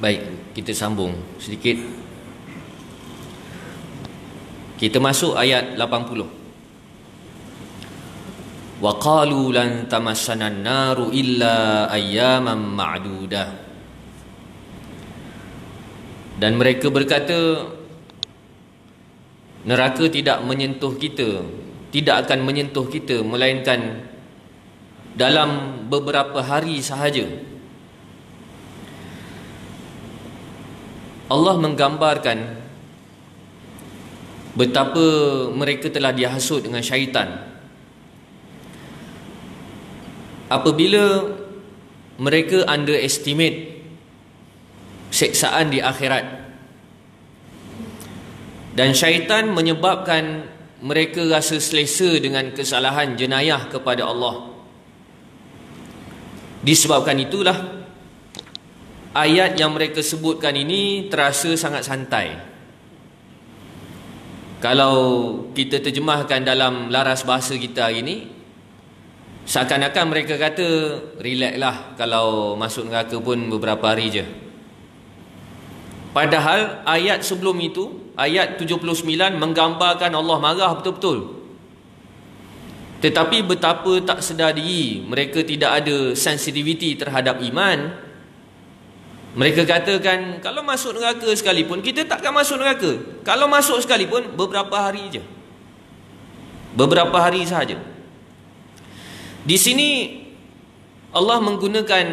Baik, kita sambung sedikit. Kita masuk ayat 80. Wa qalu lan tamassana an-naru illa ayyaman ma'dudah. Dan mereka berkata, neraka tidak menyentuh kita, tidak akan menyentuh kita melainkan dalam beberapa hari sahaja. Allah menggambarkan betapa mereka telah dihasut dengan syaitan apabila mereka underestimate siksaan di akhirat, dan syaitan menyebabkan mereka rasa selesa dengan kesalahan jenayah kepada Allah. Disebabkan itulah ayat yang mereka sebutkan ini terasa sangat santai. Kalau kita terjemahkan dalam laras bahasa kita hari ini, seakan-akan mereka kata, relax lah, kalau masuk neraka pun beberapa hari je. Padahal ayat sebelum itu, ayat 79, menggambarkan Allah marah betul-betul. Tetapi betapa tak sedar diri mereka tidak ada sensitivity terhadap iman. Mereka katakan, kalau masuk neraka sekalipun, kita takkan masuk neraka. Kalau masuk sekalipun, beberapa hari je. Beberapa hari sahaja. Di sini Allah menggunakan,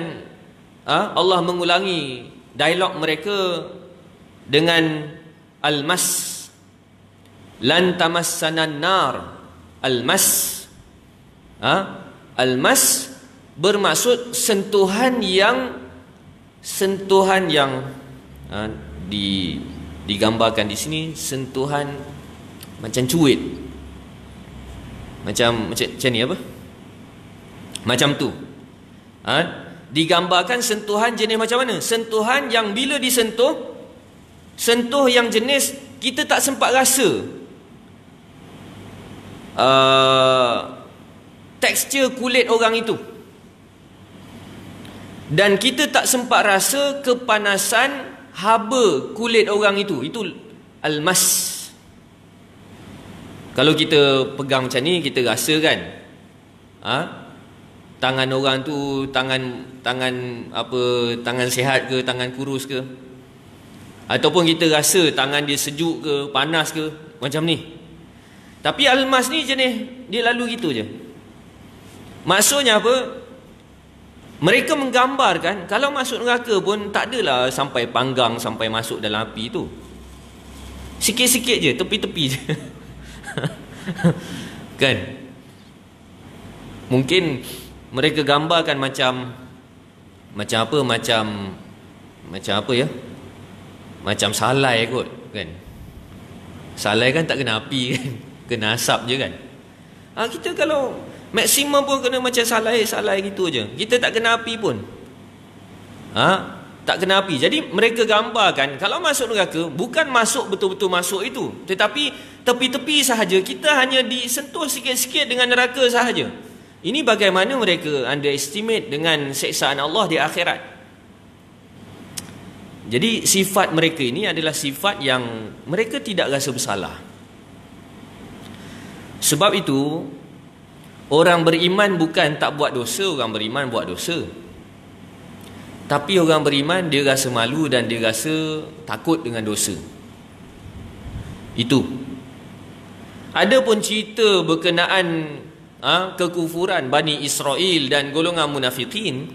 Allah mengulangi dialog mereka dengan al-mas. Lan tamassanan nar. Al-mas. Al-mas bermaksud sentuhan yang digambarkan di sini sentuhan macam cuit, macam ni apa? Macam tu. Digambarkan sentuhan jenis macam mana? Sentuhan yang bila disentuh, sentuh yang jenis kita tak sempat rasa tekstur kulit orang itu. Dan kita tak sempat rasa kepanasan haba kulit orang itu. Itu al-mas. Kalau kita pegang macam ni, kita rasa kan, tangan orang tu tangan sihat ke, tangan kurus ke, ataupun kita rasa tangan dia sejuk ke, panas ke, macam ni. Tapi al-mas ni jenis dia lalu gitu je. Maksudnya apa? Mereka menggambarkan kalau masuk neraka pun tak adalah sampai panggang, sampai masuk dalam api tu. Sikit-sikit je, tepi-tepi je. Kan? Mungkin mereka gambarkan macam apa? Macam apa ya? Macam salai kot, kan? Salai kan tak kena api kan? Kena asap je kan? Kita kalau maksimum pun kena macam salai gitu je. Kita tak kena api pun. tak kena api. Jadi mereka gambarkan kalau masuk neraka bukan masuk betul-betul masuk itu, tetapi tepi-tepi sahaja, kita hanya disentuh sikit-sikit dengan neraka sahaja. Ini bagaimana mereka underestimate dengan siksaan Allah di akhirat. Jadi sifat mereka ini adalah sifat yang mereka tidak rasa bersalah. Sebab itu orang beriman bukan tak buat dosa, orang beriman buat dosa. Tapi orang beriman dia rasa malu dan dia rasa takut dengan dosa. Itu. Ada pun cerita berkenaan kekufuran Bani Israel dan golongan munafikin.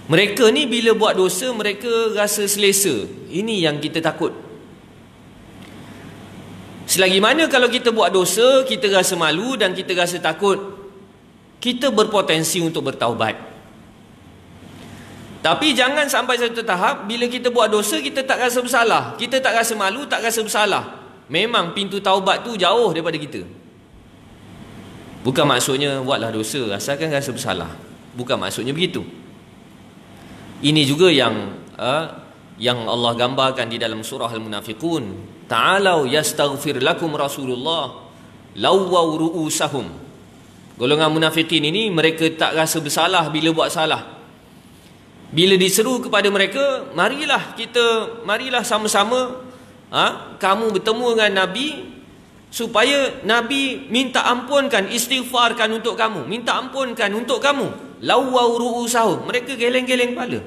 Mereka ni bila buat dosa mereka rasa selesa. Ini yang kita takut. Selagi mana kalau kita buat dosa, kita rasa malu dan kita rasa takut, kita berpotensi untuk bertaubat. Tapi jangan sampai satu tahap bila kita buat dosa kita tak rasa bersalah, kita tak rasa malu, tak rasa bersalah. Memang pintu taubat tu jauh daripada kita. Bukan maksudnya buatlah dosa asalkan rasa bersalah. Bukan maksudnya begitu. Ini juga yang Allah gambarkan di dalam surah Al-Munafiqun. Ta'alau yastaghfir lakum Rasulullah lawwaw ru'usahum. Golongan munafikin ini mereka tak rasa bersalah bila buat salah. Bila diseru kepada mereka, marilah sama-sama kamu bertemu dengan Nabi supaya Nabi minta ampunkan, istighfarkan untuk kamu, minta ampunkan untuk kamu. Lawwaw ru'usahum, mereka geleng-geleng kepala.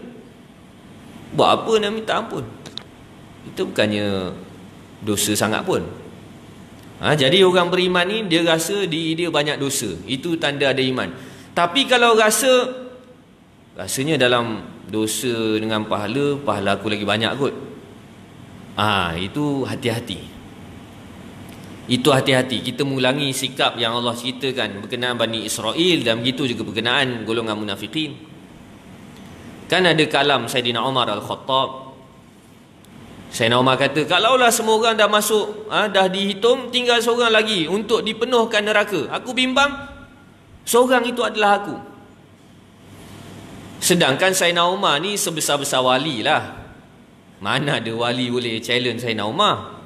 Buat apa nak minta ampun? Itu bukannya dosa sangat pun. Jadi orang beriman ni dia rasa dia banyak dosa, itu tanda ada iman. Tapi kalau rasanya dalam dosa dengan pahala aku lagi banyak kot, itu hati-hati. Itu hati-hati. Kita mengulangi sikap yang Allah ceritakan berkenaan Bani Israel, dan begitu juga berkenaan golongan munafikin. Kan ada kalam Sayyidina Umar Al-Khattab. Sayyidina Umar kata, kalaulah semua orang dah masuk, dah dihitung, tinggal seorang lagi untuk dipenuhkan neraka, aku bimbang seorang itu adalah aku. Sedangkan Sayyidina Umar ni sebesar-besar wali lah. Mana ada wali boleh challenge Sayyidina Umar?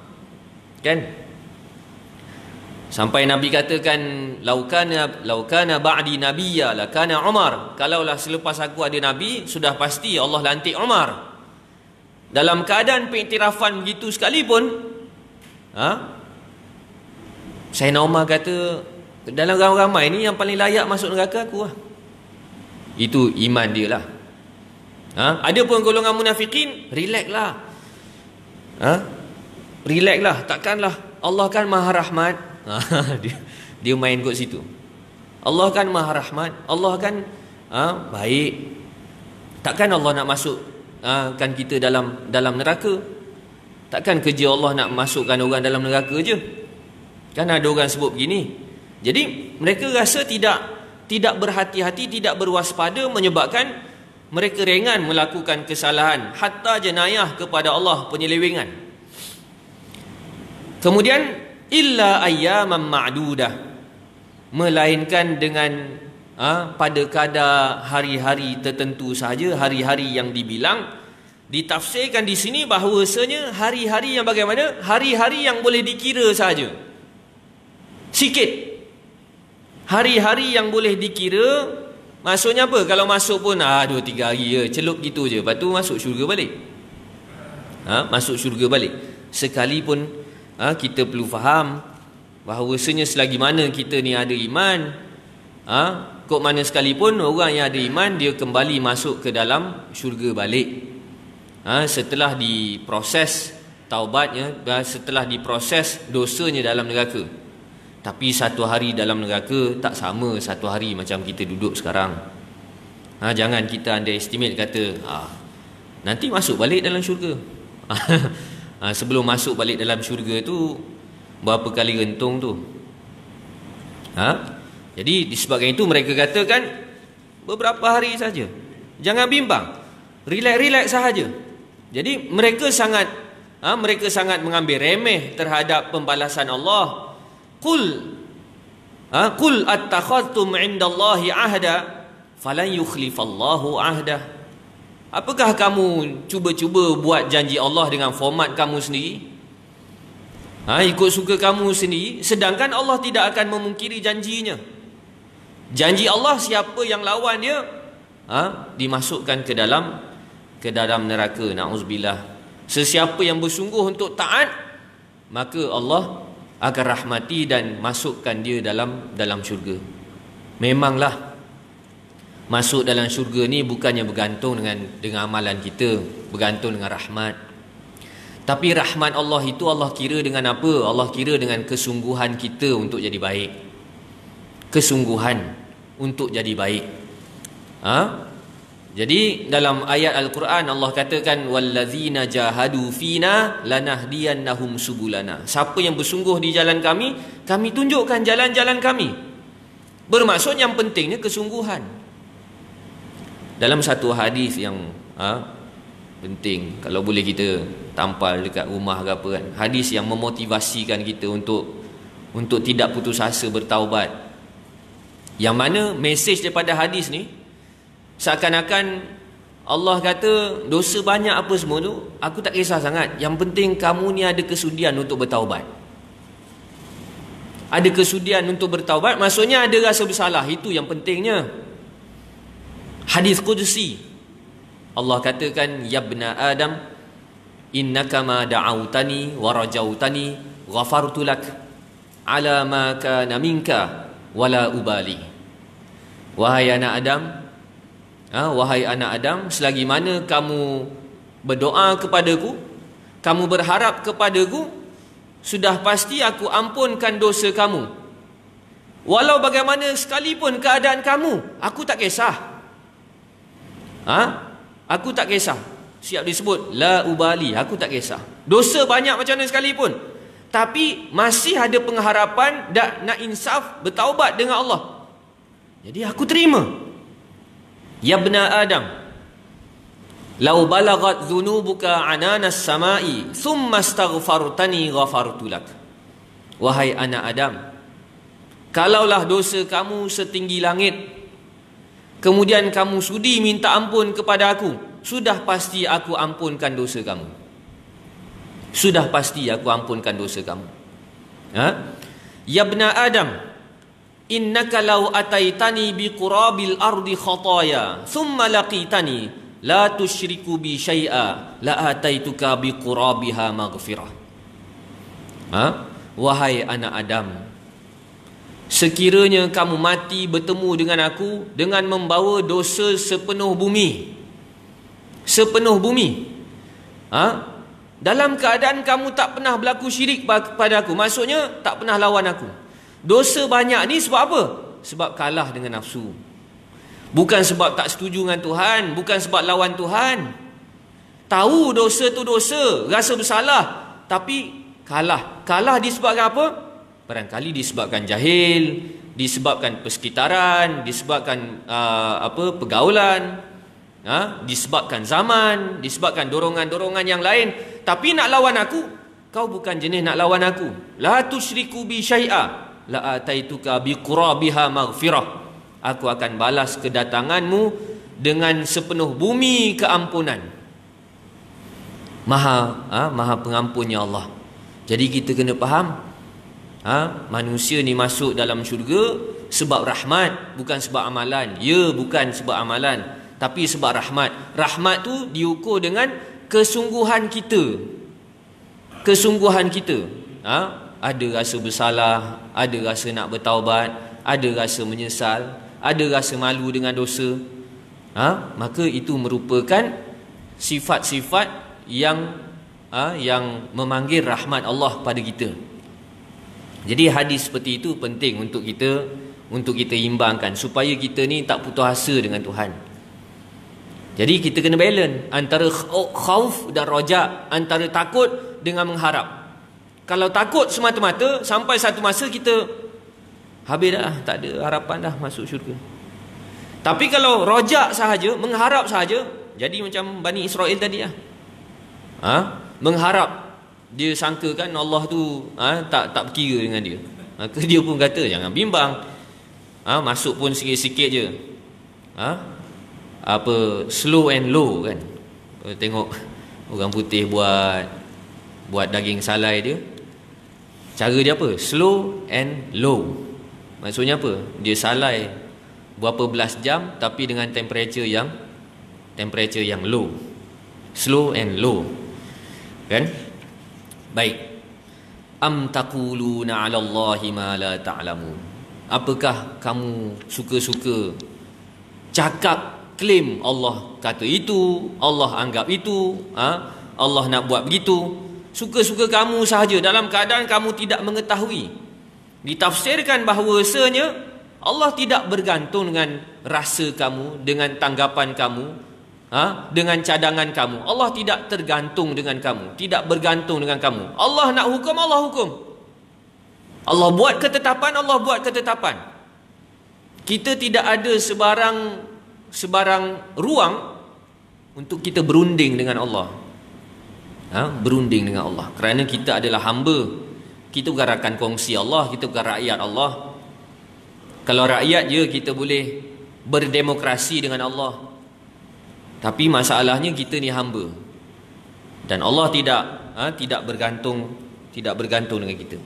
Kan? Sampai Nabi katakan, laukana ba'di nabiyya lakana Umar. Kalaulah selepas aku ada Nabi, sudah pasti Allah lantik Umar. Dalam keadaan pengiktirafan begitu sekalipun, Sayyidina Umar kata, dalam ramai-ramai ni yang paling layak masuk neraka aku lah. Itu iman dia lah. Ada pun golongan munafikin, relax lah. Relax lah, takkanlah Allah kan maha rahmat. Dia main kot situ. Allah kan maha rahmat, Allah kan baik. Takkan Allah nak masukkan kita dalam neraka? Takkan kerja Allah nak masukkan orang dalam neraka je? Kan ada orang sebut begini. Jadi mereka rasa tidak berhati-hati, tidak berwaspada, menyebabkan mereka ringan melakukan kesalahan, hatta jenayah kepada Allah, penyelewengan. Kemudian illa ayyaman ma'dudah, melainkan dengan pada kadar hari-hari tertentu sahaja, hari-hari yang dibilang. Ditafsirkan di sini bahawasanya hari-hari yang bagaimana? Hari-hari yang boleh dikira sahaja. Sikit. Hari-hari yang boleh dikira, maksudnya apa? Kalau masuk pun 2-3 hari je, celup gitu je, lepas tu masuk syurga balik. Masuk syurga balik. Sekalipun kita perlu faham bahawasanya selagi mana kita ni ada iman, kok mana sekalipun orang yang ada iman dia kembali masuk ke dalam syurga balik. Setelah diproses taubatnya, setelah diproses dosanya dalam neraka. Tapi satu hari dalam neraka tak sama satu hari macam kita duduk sekarang. Jangan kita underestimate kata nanti masuk balik dalam syurga. Sebelum masuk balik dalam syurga tu berapa kali rentung tu. Jadi disebabkan itu mereka katakan beberapa hari saja, jangan bimbang, relax sahaja. Jadi mereka sangat mengambil remeh terhadap pembalasan Allah. Qul attakhadtum 'indallahi ahda falan yukhlifallahu ahdah. Apakah kamu cuba-cuba buat janji Allah dengan format kamu sendiri? Ikut suka kamu sendiri, sedangkan Allah tidak akan memungkiri janjinya. Janji Allah, siapa yang lawan dia, dimasukkan ke dalam neraka. Na'udzubillah. Sesiapa yang bersungguh untuk taat, maka Allah akan rahmati dan masukkan dia dalam syurga. Memanglah masuk dalam syurga ni bukannya bergantung dengan amalan kita, bergantung dengan rahmat. Tapi rahmat Allah itu Allah kira dengan apa? Allah kira dengan kesungguhan kita untuk jadi baik. Kesungguhan untuk jadi baik. Jadi dalam ayat Al-Quran Allah katakan wallazina jahadu fina lanahdiyannahum subulana. Siapa yang bersungguh di jalan kami, kami tunjukkan jalan-jalan kami. Bermaksud yang pentingnya kesungguhan. Dalam satu hadis yang penting, kalau boleh kita tampal dekat rumah ke apa kan, hadis yang memotivasikan kita untuk tidak putus asa bertaubat, yang mana mesej daripada hadis ni seakan-akan Allah kata dosa banyak apa semua tu aku tak kisah sangat, yang penting kamu ni ada kesudian untuk bertaubat. Ada kesudian untuk bertaubat, maksudnya ada rasa bersalah, itu yang pentingnya. Hadis Qudsi, Allah katakan, ya ibna Adam, innaka ma da'autani wa rajautani ghafartu lak ala ma kana minka wala ubali. Wahai anak Adam, wahai anak Adam, selagi mana kamu berdoa kepadaku, kamu berharap kepadaku, sudah pasti aku ampunkan dosa kamu. Walau bagaimana sekalipun keadaan kamu, aku tak kisah. Aku tak kisah. Siap disebut la ubali, aku tak kisah. Dosa banyak macam mana sekalipun, tapi masih ada pengharapan nak insaf, bertaubat dengan Allah. Jadi aku terima. Ya ibna Adam, lau balagat dhunubuka ananas samai thumma astaghfartani ghafartu lak. Wahai anak Adam, kalaulah dosa kamu setinggi langit, kemudian kamu sudi minta ampun kepada aku, sudah pasti aku ampunkan dosa kamu. Sudah pasti aku ampunkan dosa kamu. Ya ibna Adam, innaka law ataitani biqurabil ardi khataya thumma laqitani la tusyriku bi syai'a la ataituka biqurabiha maghfirah. Wahai anak Adam, sekiranya kamu mati bertemu dengan aku dengan membawa dosa sepenuh bumi, sepenuh bumi, dalam keadaan kamu tak pernah berlaku syirik pada aku, maksudnya tak pernah lawan aku. Dosa banyak ni sebab apa? Sebab kalah dengan nafsu. Bukan sebab tak setuju dengan Tuhan, bukan sebab lawan Tuhan. Tahu dosa tu dosa, rasa bersalah, tapi kalah. Kalah disebabkan apa? Barangkali disebabkan jahil, disebabkan persekitaran, disebabkan pergaulan, disebabkan zaman, disebabkan dorongan-dorongan yang lain. Tapi nak lawan aku, kau bukan jenis nak lawan aku. La tusyriku bi syai'a la ataituka biqurabiha maghfirah. Aku akan balas kedatanganmu dengan sepenuh bumi keampunan. Maha pengampunnya Allah. Jadi kita kena faham, manusia ni masuk dalam syurga sebab rahmat, bukan sebab amalan. Ya, bukan sebab amalan, tapi sebab rahmat. Rahmat tu diukur dengan kesungguhan kita. Kesungguhan kita. Ada rasa bersalah, ada rasa nak bertaubat, ada rasa menyesal, ada rasa malu dengan dosa. Maka itu merupakan sifat-sifat yang memanggil rahmat Allah pada kita. Jadi hadis seperti itu penting untuk kita imbangkan supaya kita ni tak putus asa dengan Tuhan. Jadi kita kena balance antara khauf dan raja, antara takut dengan mengharap. Kalau takut semata-mata, sampai satu masa kita habis dah, tak ada harapan dah masuk syurga. Tapi kalau raja sahaja, mengharap sahaja, jadi macam Bani Israel tadi lah. Mengharap, dia sangkakan Allah tu tak berkira dengan dia. Maka dia pun kata jangan bimbang, masuk pun sikit-sikit je. apa, slow and low kan. Tengok orang putih buat daging salai dia, cara dia apa? Slow and low. Maksudnya apa? Dia salai berapa belas jam tapi dengan temperature yang low. Slow and low. Kan? Baik. Am taquluna 'ala Allahi ma la ta'lamun. Apakah kamu suka-suka cakap, klaim Allah kata itu, Allah anggap itu, Allah nak buat begitu. Suka-suka kamu sahaja dalam keadaan kamu tidak mengetahui. Ditafsirkan bahawasanya Allah tidak bergantung dengan rasa kamu, dengan tanggapan kamu, dengan cadangan kamu. Allah tidak tergantung dengan kamu, tidak bergantung dengan kamu. Allah nak hukum, Allah hukum. Allah buat ketetapan, Allah buat ketetapan. Kita tidak ada sebarang ruang untuk kita berunding dengan Allah. Berunding dengan Allah. Kerana kita adalah hamba. Kita bukan rakan kongsi Allah, kita bukan rakyat Allah. Kalau rakyat je kita boleh berdemokrasi dengan Allah. Tapi masalahnya kita ni hamba. Dan Allah tidak bergantung dengan kita.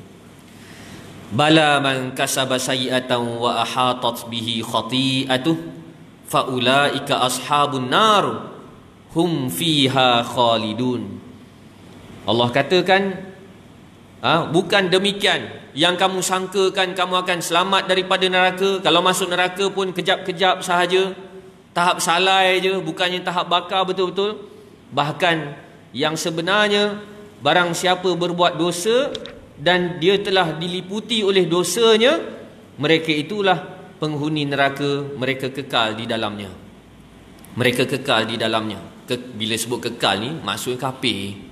Bala man kasaba sayi'atan wa ahatat bihi khati'atuh fa ulaika ashabun nar hum fiha khalidun. Allah katakan, bukan demikian yang kamu sangkakan kamu akan selamat daripada neraka. Kalau masuk neraka pun kejap-kejap sahaja, tahap salai je, bukannya tahap bakar betul-betul. Bahkan yang sebenarnya, barang siapa berbuat dosa dan dia telah diliputi oleh dosanya, mereka itulah penghuni neraka, mereka kekal di dalamnya. Mereka kekal di dalamnya. Bila sebut kekal ni, maksudnya kafir.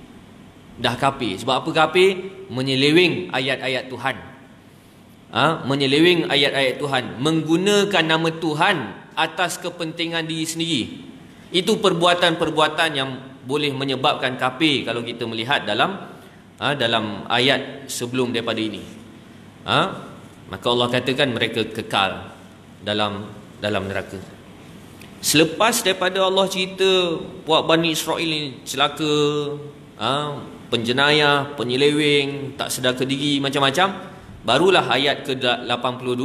Dah kafir. Sebab apa kafir? Menyeleweng ayat-ayat Tuhan. Menyeleweng ayat-ayat Tuhan, menggunakan nama Tuhan atas kepentingan diri sendiri. Itu perbuatan-perbuatan yang boleh menyebabkan kafir kalau kita melihat dalam ayat sebelum daripada ini. Maka Allah katakan mereka kekal dalam neraka. Selepas daripada Allah cerita buat Bani Israel ni celaka, penjenayah, penyeleweng, tak sedar diri, macam-macam, barulah ayat ke-82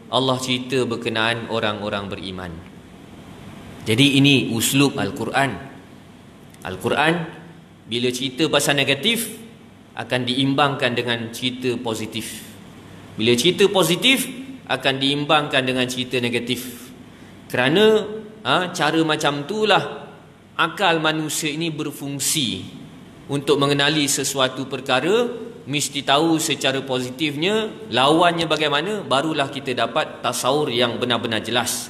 Allah cerita berkenaan orang-orang beriman. Jadi ini uslub Al-Quran. Al-Quran bila cerita pasal negatif akan diimbangkan dengan cerita positif. Bila cerita positif akan diimbangkan dengan cerita negatif. Kerana cara macam itulah akal manusia ini berfungsi. Untuk mengenali sesuatu perkara, mesti tahu secara positifnya, lawannya bagaimana, barulah kita dapat tasawur yang benar-benar jelas.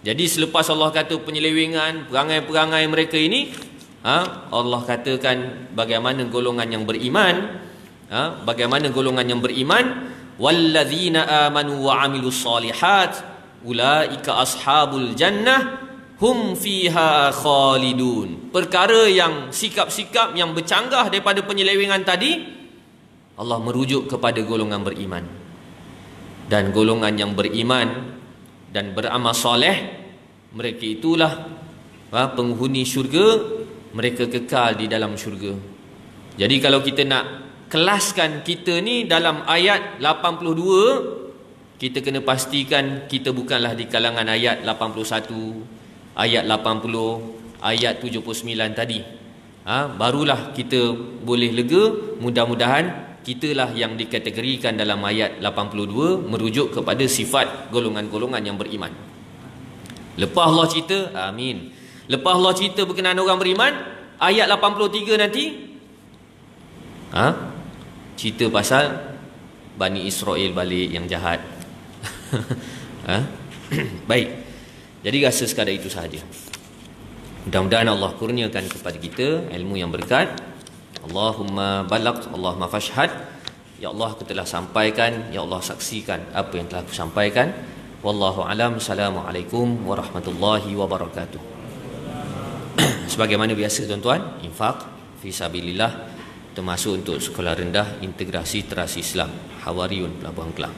Jadi selepas Allah kata penyelewengan, perangai-perangai mereka ini, Allah katakan bagaimana golongan yang beriman. Bagaimana golongan yang beriman, walladzina amanu wa amilus solihat ulaika ashabul jannah hum fiha khalidun. Perkara yang sikap-sikap yang bercanggah daripada penyelewengan tadi, Allah merujuk kepada golongan beriman. Dan golongan yang beriman dan beramal soleh, mereka itulah penghuni syurga, mereka kekal di dalam syurga. Jadi kalau kita nak kelaskan kita ni dalam ayat 82, kita kena pastikan kita bukanlah di kalangan ayat 81, ayat 80, ayat 79 tadi. Barulah kita boleh lega. Mudah-mudahan kitalah yang dikategorikan dalam ayat 82 merujuk kepada sifat golongan-golongan yang beriman. Lepas Allah cerita, amin. Lepas Allah cerita berkenaan orang beriman, ayat 83 nanti cerita pasal Bani Israel balik yang jahat. Baik. Jadi rasa sekadar itu sahaja. Mudah-mudahan Allah kurniakan kepada kita ilmu yang berkat. Allahumma balagh, Allahumma fashhad. Ya Allah, aku telah sampaikan, ya Allah saksikan apa yang telah aku sampaikan. Wallahu alam. Assalamualaikum warahmatullahi wabarakatuh. Sebagaimana biasa tuan-tuan, infak fi sabilillah termasuk untuk sekolah rendah integrasi terasi Islam Hawariyun Pelabuhan Kelang.